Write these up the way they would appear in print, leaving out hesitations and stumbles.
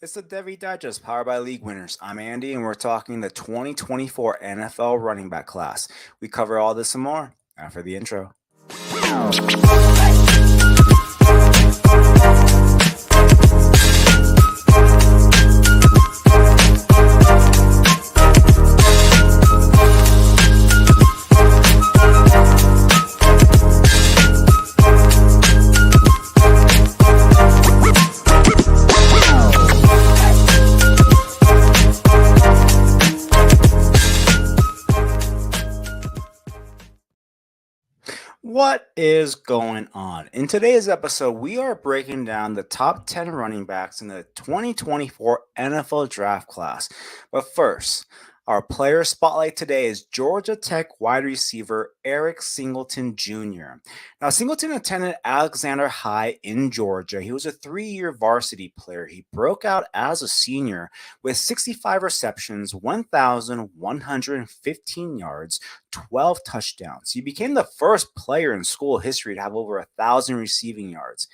It's the Devy Digest powered by League Winners. I'm Andy, and we're talking the 2024 NFL running back class. We cover all this and more after the intro. What is going on? In today's episode, we are breaking down the top 10 running backs in the 2024 NFL draft class. But first, our player spotlight today is Georgia Tech wide receiver Eric Singleton Jr. Now, Singleton attended Alexander High in Georgia. He was a 3-year varsity player. He broke out as a senior with 65 receptions, 1,115 yards, 12 touchdowns. He became the first player in school history to have over 1,000 receiving yards.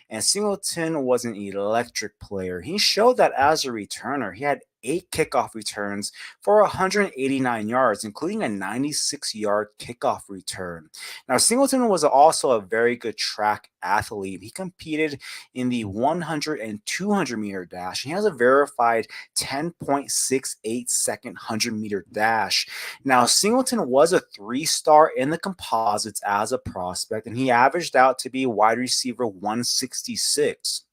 And Singleton was an electric player. He showed that as a returner. He had 8 kickoff returns for 189 yards, including a 96-yard kickoff return. Now, Singleton was also a very good track athlete. He competed in the 100 and 200 meter dash. He has a verified 10.68 second 100 meter dash. Now, Singleton was a 3-star in the composites as a prospect, and he averaged out to be wide receiver 166.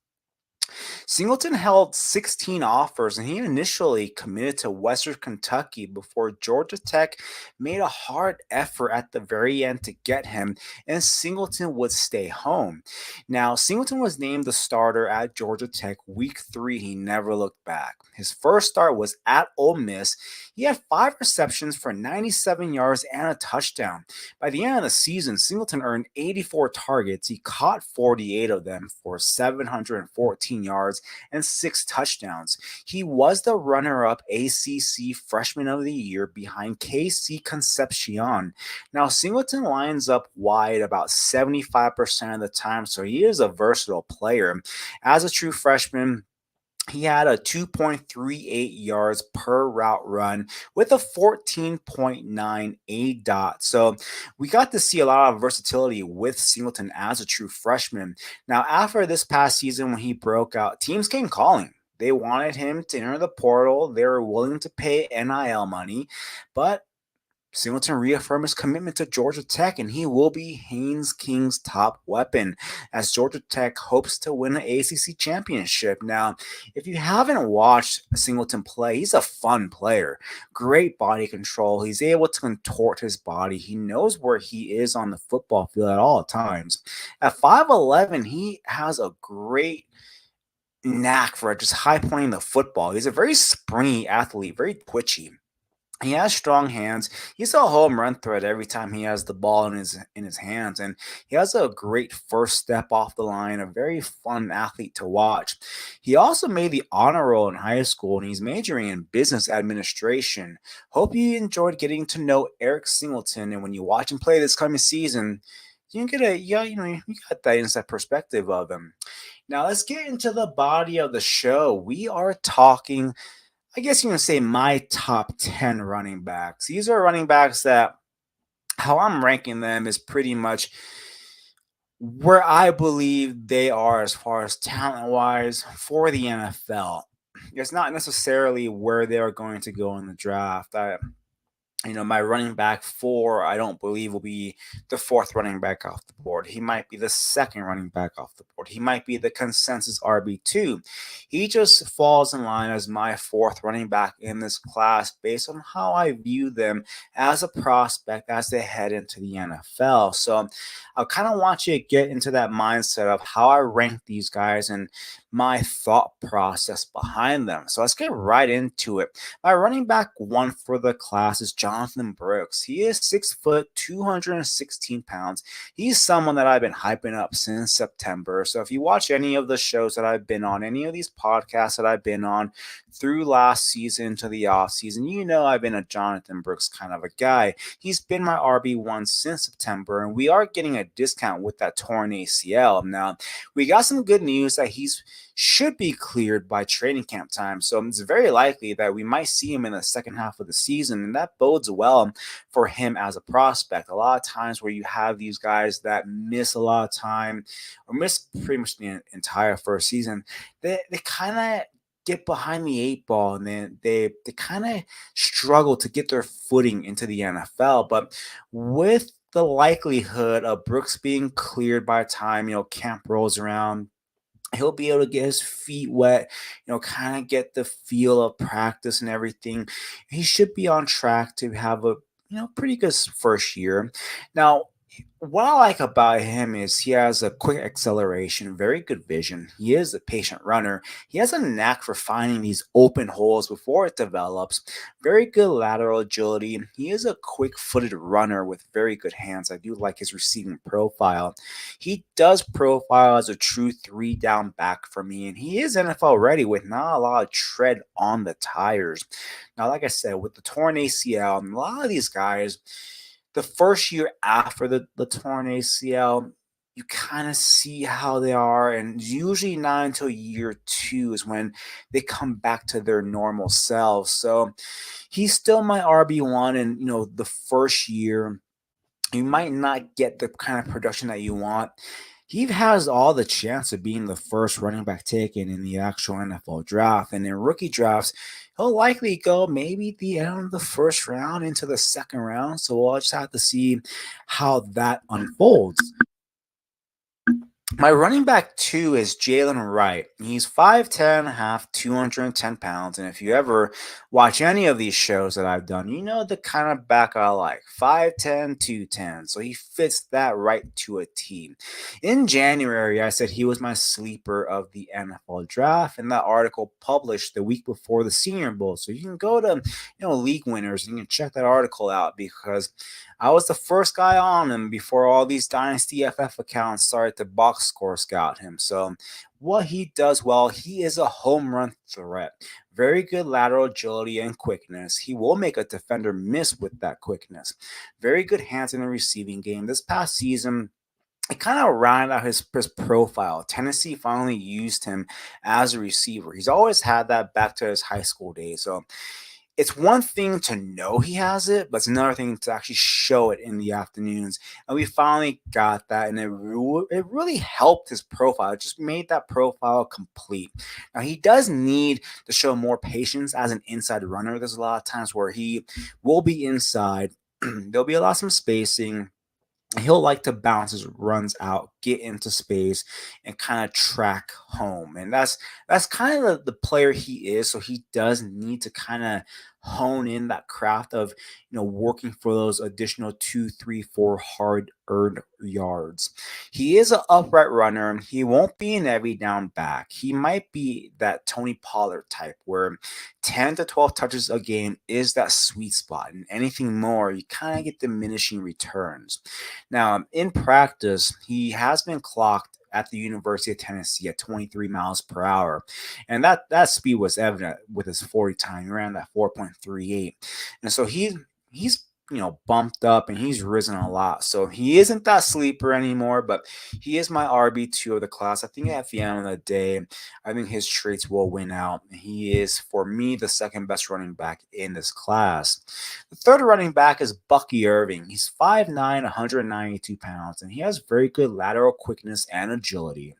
Singleton held 16 offers, and he initially committed to Western Kentucky before Georgia Tech made a hard effort at the very end to get him, and Singleton would stay home. Now, Singleton was named the starter at Georgia Tech week 3. He never looked back. His first start was at Ole Miss. He had 5 receptions for 97 yards and a touchdown. By the end of the season, Singleton earned 84 targets. He caught 48 of them for 714 yards and 6 touchdowns. He was the runner-up ACC Freshman of the Year behind KC Concepcion. Now, Singleton lines up wide about 75% of the time, so he is a versatile player. As a true freshman, he had a 2.38 yards per route run with a 14.9 ADOT. So we got to see a lot of versatility with Singleton as a true freshman. Now, after this past season when he broke out, teams came calling. They wanted him to enter the portal. They were willing to pay NIL money, but Singleton reaffirmed his commitment to Georgia Tech, and he will be Haynes King's top weapon as Georgia Tech hopes to win an ACC championship. Now, if you haven't watched Singleton play, he's a fun player. Great body control. He's able to contort his body. He knows where he is on the football field at all times. At 5'11", he has a great knack for just high pointing the football. He's a very springy athlete, very twitchy. He has strong hands. He's a home run threat every time he has the ball in his hands, and he has a great first step off the line. A very fun athlete to watch. He also made the honor roll in high school, and he's majoring in business administration. Hope you enjoyed getting to know Eric Singleton, and when you watch him play this coming season, you get you got that inside perspective of him. Now let's get into the body of the show. We are talking, I guess you can say, my top 10 running backs. These are running backs that how I'm ranking them is pretty much where I believe they are as far as talent-wise for the NFL. It's not necessarily where they are going to go in the draft. My running back 4, I don't believe will be the 4th running back off the board. He might be the 2nd running back off the board. He might be the consensus RB2. He just falls in line as my 4th running back in this class based on how I view them as a prospect as they head into the NFL. So I kind of want you to get into that mindset of how I rank these guys and my thought process behind them. So let's get right into it. My running back 1 for the class is Jonathan Brooks. He is 6 foot, 216 pounds. He's someone that I've been hyping up since September. So if you watch any of the shows that I've been on, any of these podcasts that I've been on through last season to the off season, you know I've been a Jonathan Brooks kind of a guy. He's been my RB1 since September, and we are getting a discount with that torn ACL. Now, we got some good news that he's should be cleared by training camp time. So it's very likely that we might see him in the second half of the season, and that bodes well for him as a prospect. A lot of times where you have these guys that miss a lot of time or miss pretty much the entire first season, they kind of get behind the eight ball, and then they kind of struggle to get their footing into the NFL. But with the likelihood of Brooks being cleared by the time camp rolls around, he'll be able to get his feet wet, kind of get the feel of practice and everything. He should be on track to have a pretty good first year. Now, what I like about him is he has a quick acceleration, very good vision. He is a patient runner. He has a knack for finding these open holes before it develops. Very good lateral agility. He is a quick-footed runner with very good hands. I do like his receiving profile. He does profile as a true three-down back for me, and he is NFL ready with not a lot of tread on the tires. Now, like I said, with the torn ACL, a lot of these guys, the first year after the torn ACL, you kind of see how they are. And usually not until year 2 is when they come back to their normal selves. So he's still my RB1. And, the first year, you might not get the kind of production that you want. He has all the chance of being the first running back taken in the actual NFL draft. And in rookie drafts, he'll likely go maybe the end of the first round into the second round. So we'll just have to see how that unfolds. My running back 2 is Jalen Wright. He's 5'10", a half, 210 pounds. And if you ever watch any of these shows that I've done, you know the kind of back I like. 5'10", 210. So he fits that right to a T. In January, I said he was my sleeper of the NFL draft, and that article published the week before the Senior Bowl. So you can go to League Winners and you can check that article out, because I was the first guy on him before all these Dynasty FF accounts started to box score scout him. So what he does well, he is a home run threat. Very good lateral agility and quickness. He will make a defender miss with that quickness. Very good hands in the receiving game. This past season, it kind of rounded out his profile. Tennessee finally used him as a receiver. He's always had that back to his high school days. So it's one thing to know he has it, but it's another thing to actually show it in the afternoons. And we finally got that, and it really helped his profile. It just made that profile complete. Now, he does need to show more patience as an inside runner. There's a lot of times where he will be inside. There'll be a lot of spacing. He'll like to bounce his runs out, get into space, and kind of track home. And that's kind of the player he is. So he does need to kind of hone in that craft of working for those additional 2, 3, 4 hard-earned yards. He is an upright runner. He won't be an every down back. He might be that Tony Pollard type where 10 to 12 touches a game is that sweet spot, and anything more, you kind of get diminishing returns. Now, in practice, he has been clocked at the University of Tennessee at 23 miles per hour. And that speed was evident with his 40 time. He ran that 4.38. And so he's bumped up and he's risen a lot. So he isn't that sleeper anymore, but he is my RB2 of the class. I think at the end of the day, I think his traits will win out. He is, for me, the second best running back in this class. The third running back is Bucky Irving. He's 5'9", 192 pounds, and he has very good lateral quickness and agility.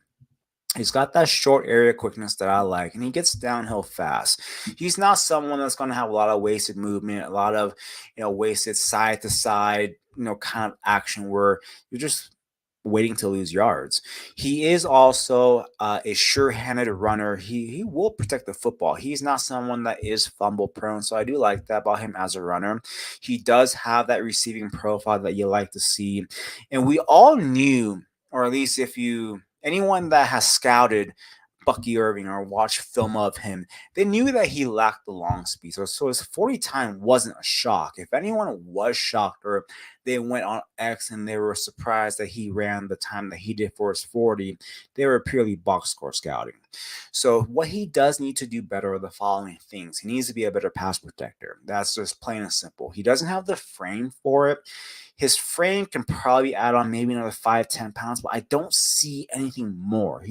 He's got that short area quickness that I like, and he gets downhill fast. He's not someone that's going to have a lot of wasted movement, a lot of, wasted side to side, kind of action where you're just waiting to lose yards. He is also a sure-handed runner. He will protect the football. He's not someone that is fumble prone, so I do like that about him as a runner. He does have that receiving profile that you like to see, and we all knew, or at least anyone that has scouted Bucky Irving or watched film of him, they knew that he lacked the long speed. So his 40 time wasn't a shock. If anyone was shocked or they went on X and they were surprised that he ran the time that he did for his 40, they were purely box score scouting. So what he does need to do better are the following things. He needs to be a better pass protector. That's just plain and simple. He doesn't have the frame for it. His frame can probably add on maybe another 5-10 pounds, but I don't see anything more.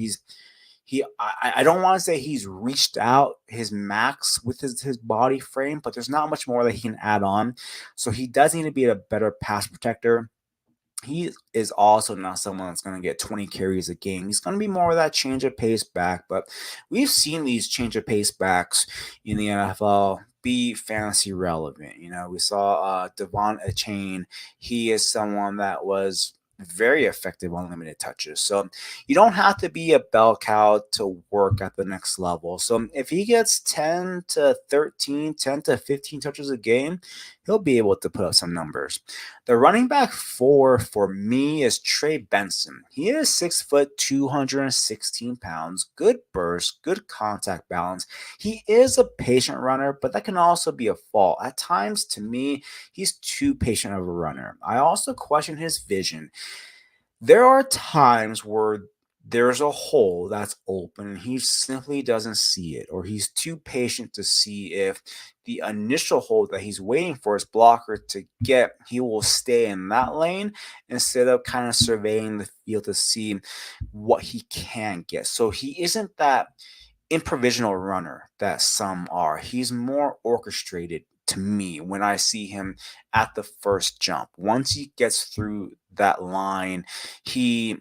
I don't want to say he's reached out his max with his body frame, but there's not much more that he can add on. So he does need to be a better pass protector. He is also not someone that's going to get 20 carries a game. He's going to be more of that change of pace back, but we've seen these change of pace backs in the NFL be fantasy relevant. We saw Devon Achane. He is someone that was very effective on limited touches. So you don't have to be a bell cow to work at the next level. So if he gets 10 to 13, 10 to 15 touches a game, he'll be able to put up some numbers. The running back four for me is Trey Benson. He is 6', 216 pounds, good burst, good contact balance. He is a patient runner, but that can also be a fault. At times, to me, he's too patient of a runner. I also question his vision. There are times where there's a hole that's open and he simply doesn't see it, or he's too patient to see if the initial hole that he's waiting for his blocker to get, he will stay in that lane instead of kind of surveying the field to see what he can get. So he isn't that improvisational runner that some are. He's more orchestrated to me when I see him at the first jump. Once he gets through that line, he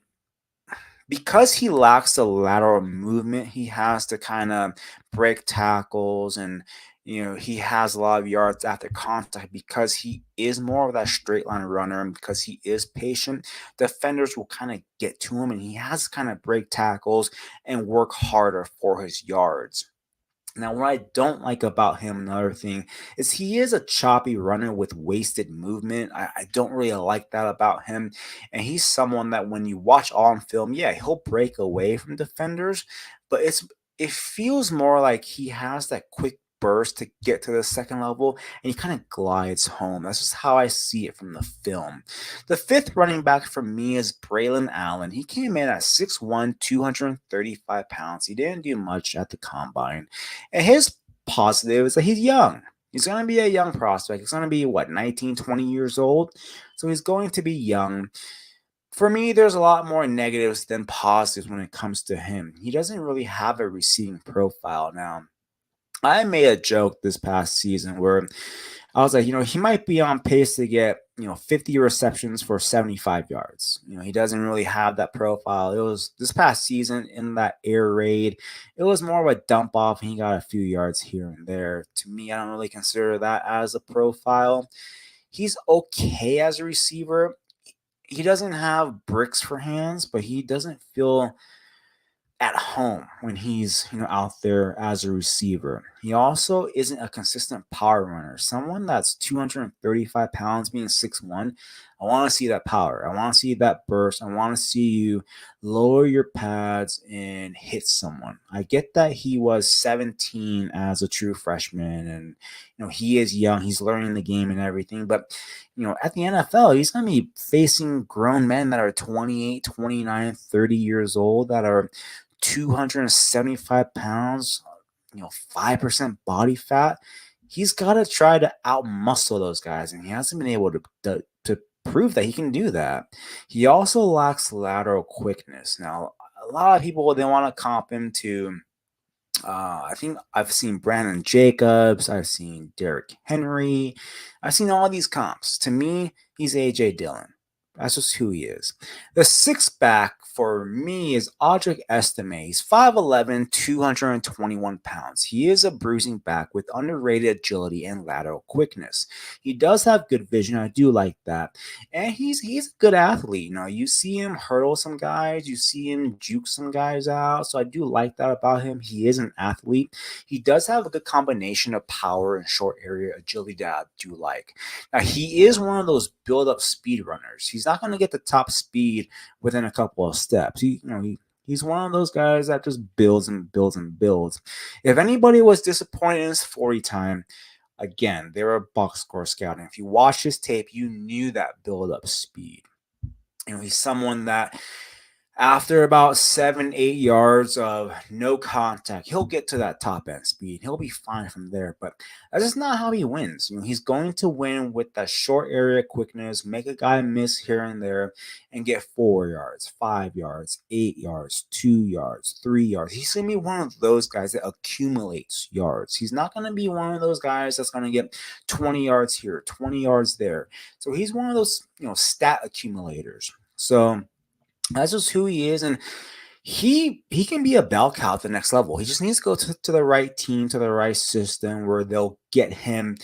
because he lacks the lateral movement, he has to kind of break tackles, and he has a lot of yards after contact because he is more of that straight line runner, and because he is patient, defenders will kind of get to him and he has to kind of break tackles and work harder for his yards. Now, what I don't like about him, another thing, is he is a choppy runner with wasted movement. I don't really like that about him. And he's someone that when you watch on film, yeah, he'll break away from defenders, but it feels more like he has that quick burst to get to the second level and he kind of glides home. That's just how I see it from the film. The fifth running back for me is Braylon Allen. He came in at 6'1, 235 pounds. He didn't do much at the combine. And his positive is that he's young. He's going to be a young prospect. He's going to be, 19, 20 years old. So he's going to be young. For me, there's a lot more negatives than positives when it comes to him. He doesn't really have a receiving profile now. I made a joke this past season where I was like, he might be on pace to get, 50 receptions for 75 yards. He doesn't really have that profile. It was this past season in that air raid. It was more of a dump off and he got a few yards here and there. To me, I don't really consider that as a profile. He's okay as a receiver. He doesn't have bricks for hands, but he doesn't feel at home when he's out there as a receiver. He also isn't a consistent power runner. Someone that's 235 pounds being 6'1", I want to see that power. I want to see that burst. I want to see you lower your pads and hit someone. I get that he was 17 as a true freshman and he is young. He's learning the game and everything, but at the NFL, he's going to be facing grown men that are 28, 29, 30 years old that are 275 pounds, 5% body fat. He's got to try to outmuscle those guys, and he hasn't been able to prove that he can do that. He also lacks lateral quickness. Now, a lot of people, they want to comp him to I think I've seen Brandon Jacobs. I've seen Derrick Henry. I've seen all these comps. To me, he's A.J. Dillon. That's just who he is. The sixth back for me is Audric Estime. He's 5'11", 221 pounds. He is a bruising back with underrated agility and lateral quickness. He does have good vision. I do like that. And he's a good athlete. You see him hurdle some guys. You see him juke some guys out. So I do like that about him. He is an athlete. He does have a good combination of power and short area agility that I do like. Now, he is one of those build-up speed runners. He's not going to get the top speed within a couple of steps. He's one of those guys that just builds and builds and builds. If anybody was disappointed in his 40 time, again, they were box score scouting. If you watch his tape, you knew that build-up speed. He's someone that After about 7, 8 yards of no contact, he'll get to that top end speed. He'll be fine from there. But that's just not how he wins. He's going to win with that short area quickness, make a guy miss here and there, and get 4 yards, 5 yards, 8 yards, 2 yards, 3 yards. He's gonna be one of those guys that accumulates yards. He's not gonna be one of those guys that's gonna get 20 yards here, 20 yards there. So he's one of those, stat accumulators. So that's just who he is, and he can be a bell cow at the next level. He just needs to go to the right team, to the right system where they'll get him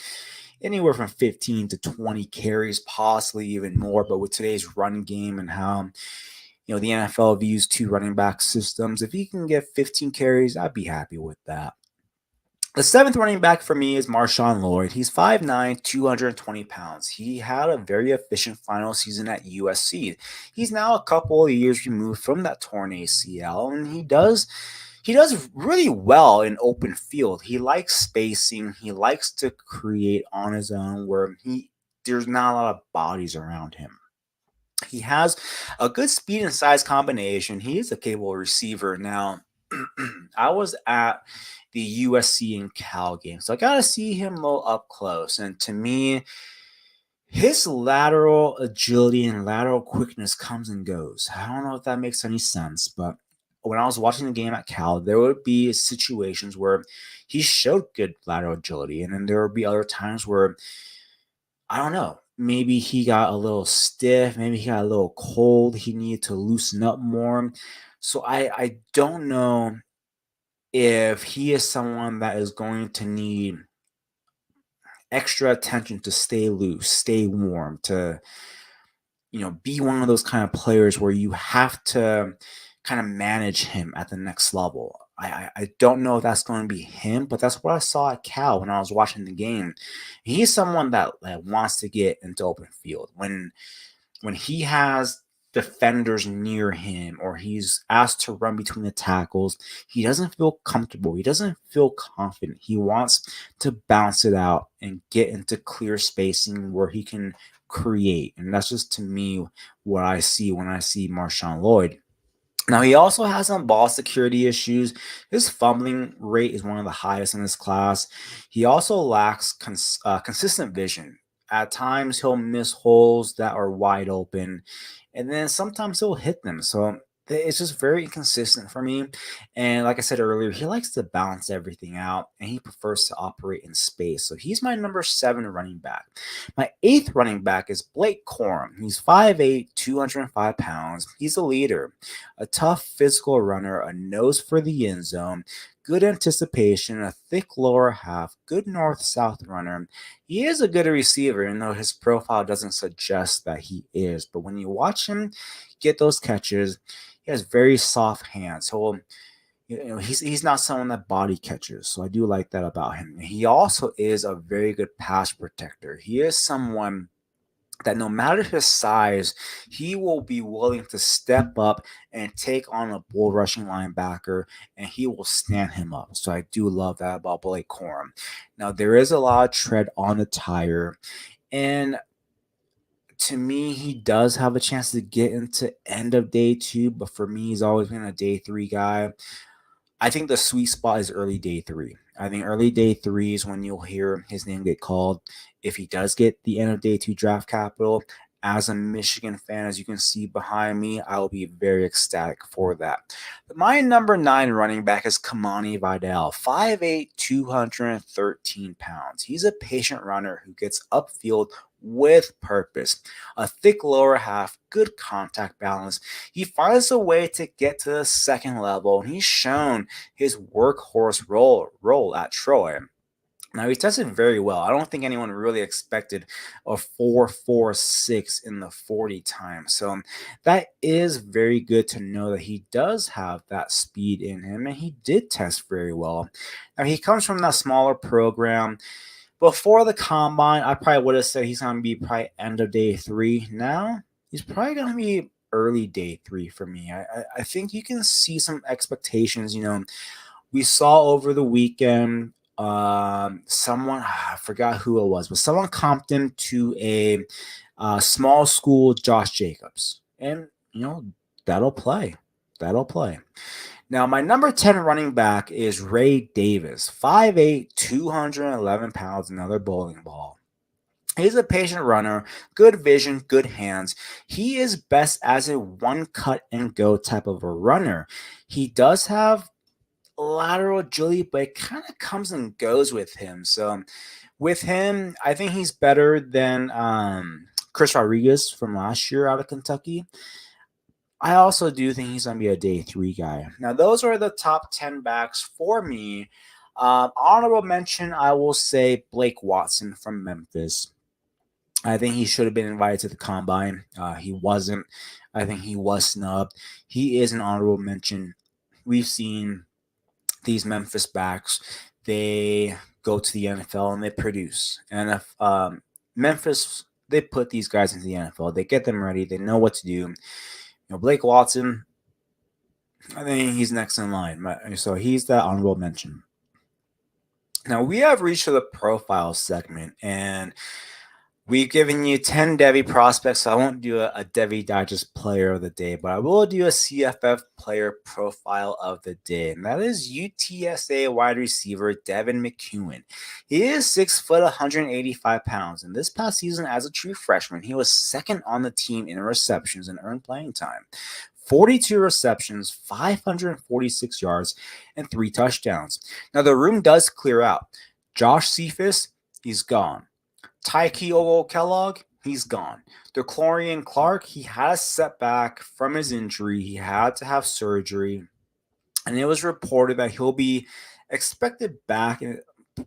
anywhere from 15 to 20 carries, possibly even more. But with today's run game and how the NFL views two running back systems, if he can get 15 carries, I'd be happy with that. The seventh running back for me is Marshawn Lloyd. He's 5'9", 220 pounds. He had a very efficient final season at USC. He's now a couple of years removed from that torn ACL, and he does really well in open field. He likes spacing. He likes to create on his own where there's not a lot of bodies around him. He has a good speed and size combination. He is a capable receiver. Now, I was at the USC and Cal game, so I got to see him a little up close. And to me, his lateral agility and lateral quickness comes and goes. I don't know if that makes any sense, but when I was watching the game at Cal, there would be situations where he showed good lateral agility, and then there would be other times where, I don't know, maybe he got a little stiff, maybe he got a little cold, he needed to loosen up more. So I don't know if he is someone that is going to need extra attention to stay loose, stay warm, to be one of those kind of players where you have to kind of manage him at the next level. I don't know if that's going to be him, but that's what I saw at Cal when I was watching the game. He's someone that wants to get into open field. When he has defenders near him or he's asked to run between the tackles, he doesn't feel comfortable. He doesn't feel confident. He wants to bounce it out and get into clear spacing where he can create. And that's just, to me, what I see when I see Marshawn Lloyd. Now, he also has some ball security issues. His fumbling rate is one of the highest in this class. He also lacks consistent vision. At times, he'll miss holes that are wide open, and then sometimes he'll hit them. So it's just very inconsistent for me. And like I said earlier, he likes to balance everything out, and he prefers to operate in space. So he's my number 7 running back. My 8th running back is Blake Corum. He's 5'8", 205 pounds. He's a leader, a tough physical runner, a nose for the end zone, good anticipation, a thick lower half, good north-south runner. He is a good receiver, even though his profile doesn't suggest that he is. But when you watch him get those catches, he has very soft hands. So he's not someone that body catches. So I do like that about him. He also is a very good pass protector. He is someone that no matter his size, he will be willing to step up and take on a bull rushing linebacker, and he will stand him up. So I do love that about Blake Corum. Now, there is a lot of tread on the tire, and to me, he does have a chance to get into end of day 2, but for me, he's always been a day 3 guy. I think the sweet spot is early day 3. I think early day 3 is when you'll hear his name get called. If he does get the end of day 2 draft capital, as a Michigan fan, as you can see behind me, I will be very ecstatic for that. But my number 9 running back is Kamani Vidal, 5'8", 213 pounds. He's a patient runner who gets upfield with purpose, a thick lower half, good contact balance. He finds a way to get to the second level, and he's shown his workhorse role at Troy. Now, he tested very well. I don't think anyone really expected a 4.46 in the 40 time. So that is very good to know that he does have that speed in him, and he did test very well. Now, he comes from that smaller program. Before the combine, I probably would have said he's going to be probably end of day 3. Now, he's probably going to be early day 3 for me. I think you can see some expectations. We saw over the weekend someone, I forgot who it was, but someone comped him to a small school Josh Jacobs. And, that'll play. That'll play. Now, my number 10 running back is Ray Davis, 5'8", 211 pounds, another bowling ball. He's a patient runner, good vision, good hands. He is best as a one cut and go type of a runner. He does have lateral agility, but it kind of comes and goes with him. So with him, I think he's better than Chris Rodriguez from last year out of Kentucky. I also do think he's going to be a day 3 guy. Now, those are the top 10 backs for me. Honorable mention, I will say Blake Watson from Memphis. I think he should have been invited to the combine. He wasn't. I think he was snubbed. He is an honorable mention. We've seen these Memphis backs. They go to the NFL and they produce. And if Memphis, they put these guys into the NFL. They get them ready. They know what to do. Blake Watson, I think he's next in line. So he's that honorable mention. Now, we have reached the profile segment, and we've given you 10 Devy prospects, so I won't do a Devy Digest player of the day, but I will do a CFF player profile of the day, and that is UTSA wide receiver Devin McEwen. He is 6 foot, 185 pounds, and this past season as a true freshman, he was second on the team in receptions and earned playing time. 42 receptions, 546 yards, and 3 touchdowns. Now, the room does clear out. Josh Cephas, he's gone. Tyke Kellogg, he's gone. DeClorian Clark, he had a setback from his injury. He had to have surgery. And it was reported that he'll be expected back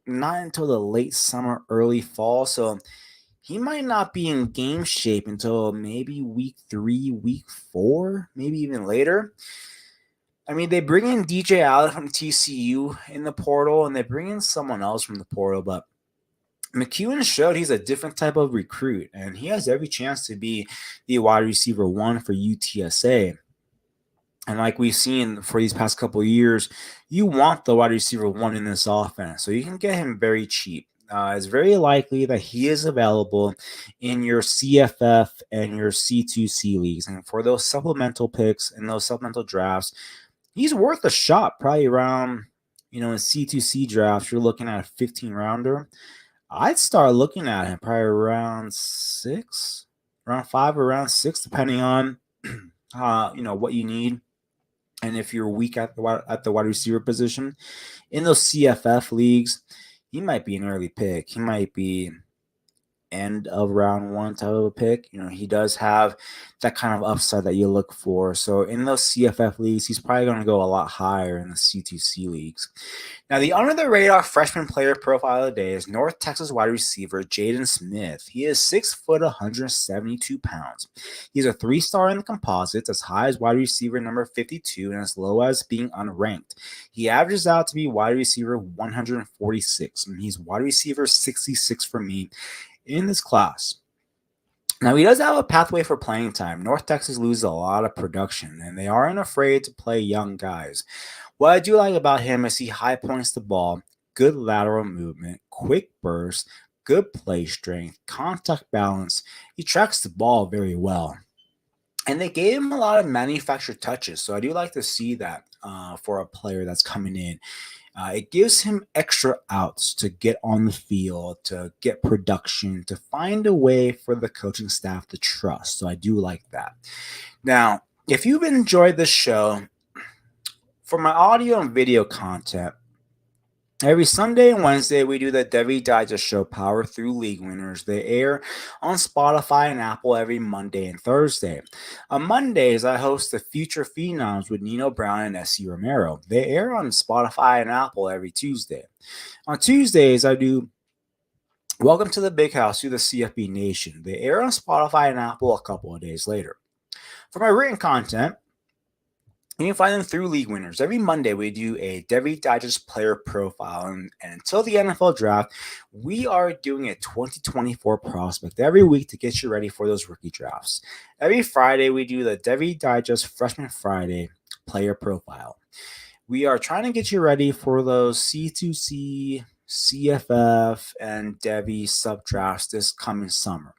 not until the late summer, early fall. So he might not be in game shape until maybe week 3, week 4, maybe even later. I mean, they bring in DJ Allen from TCU in the portal, and they bring in someone else from the portal, but McEwen showed he's a different type of recruit, and he has every chance to be the wide receiver 1 for UTSA. And like we've seen for these past couple of years, you want the wide receiver 1 in this offense, so you can get him very cheap. It's very likely that he is available in your CFF and your C2C leagues. And for those supplemental picks and those supplemental drafts, he's worth a shot, probably around, in C2C drafts, you're looking at a 15-rounder. I'd start looking at him probably around 6, around 5, around 6, depending on what you need, and if you're weak at the wide receiver position. In those CFF leagues, he might be an early pick. He might be end of round 1 type of a pick. He does have that kind of upside that you look for. So in those CFF leagues, he's probably going to go a lot higher in the C2C leagues. Now, the under the radar freshman player profile of the day is North Texas wide receiver Jaden Smith. He is 6 foot, 172 pounds. He's a 3-star in the composites, as high as wide receiver number 52 and as low as being unranked. He averages out to be wide receiver 146, and he's wide receiver 66 for me in this class. Now, he does have a pathway for playing time. North Texas loses a lot of production, and they aren't afraid to play young guys. What I do like about him is he high points the ball, good lateral movement, quick burst, good play strength, contact balance. He tracks the ball very well. And they gave him a lot of manufactured touches, so I do like to see that for a player that's coming in. It gives him extra outs to get on the field, to get production, to find a way for the coaching staff to trust. So I do like that. Now, if you've enjoyed this show, for my audio and video content, every Sunday and Wednesday, we do the Devy Digest Show Power Through League Winners. They air on Spotify and Apple every Monday and Thursday. On Mondays, I host the Future Phenoms with Nino Brown and S.C. Romero. They air on Spotify and Apple every Tuesday. On Tuesdays, I do Welcome to the Big House through the CFB Nation. They air on Spotify and Apple a couple of days later. For my written content, you can find them through League Winners. Every Monday, we do a Devy Digest player profile. And until the NFL draft, we are doing a 2024 prospect every week to get you ready for those rookie drafts. Every Friday, we do the Devy Digest Freshman Friday player profile. We are trying to get you ready for those C2C CFF, and Devy sub drafts this coming summer.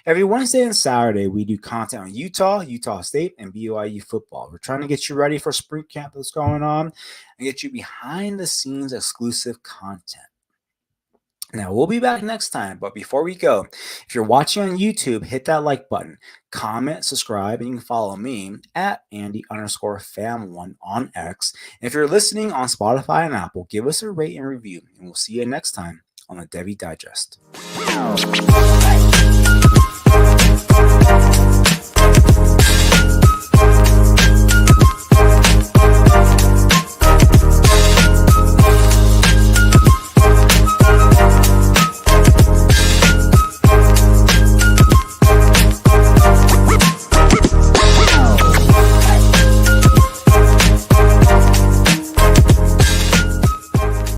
Every Wednesday and Saturday, we do content on Utah, Utah State, and BYU football. We're trying to get you ready for spring camp that's going on and get you behind the scenes exclusive content. Now, we'll be back next time, but before we go, if you're watching on YouTube, hit that like button, comment, subscribe, and you can follow me at Andy_fam1 on X. And if you're listening on Spotify and Apple, give us a rate and review, and we'll see you next time on the Devy Digest.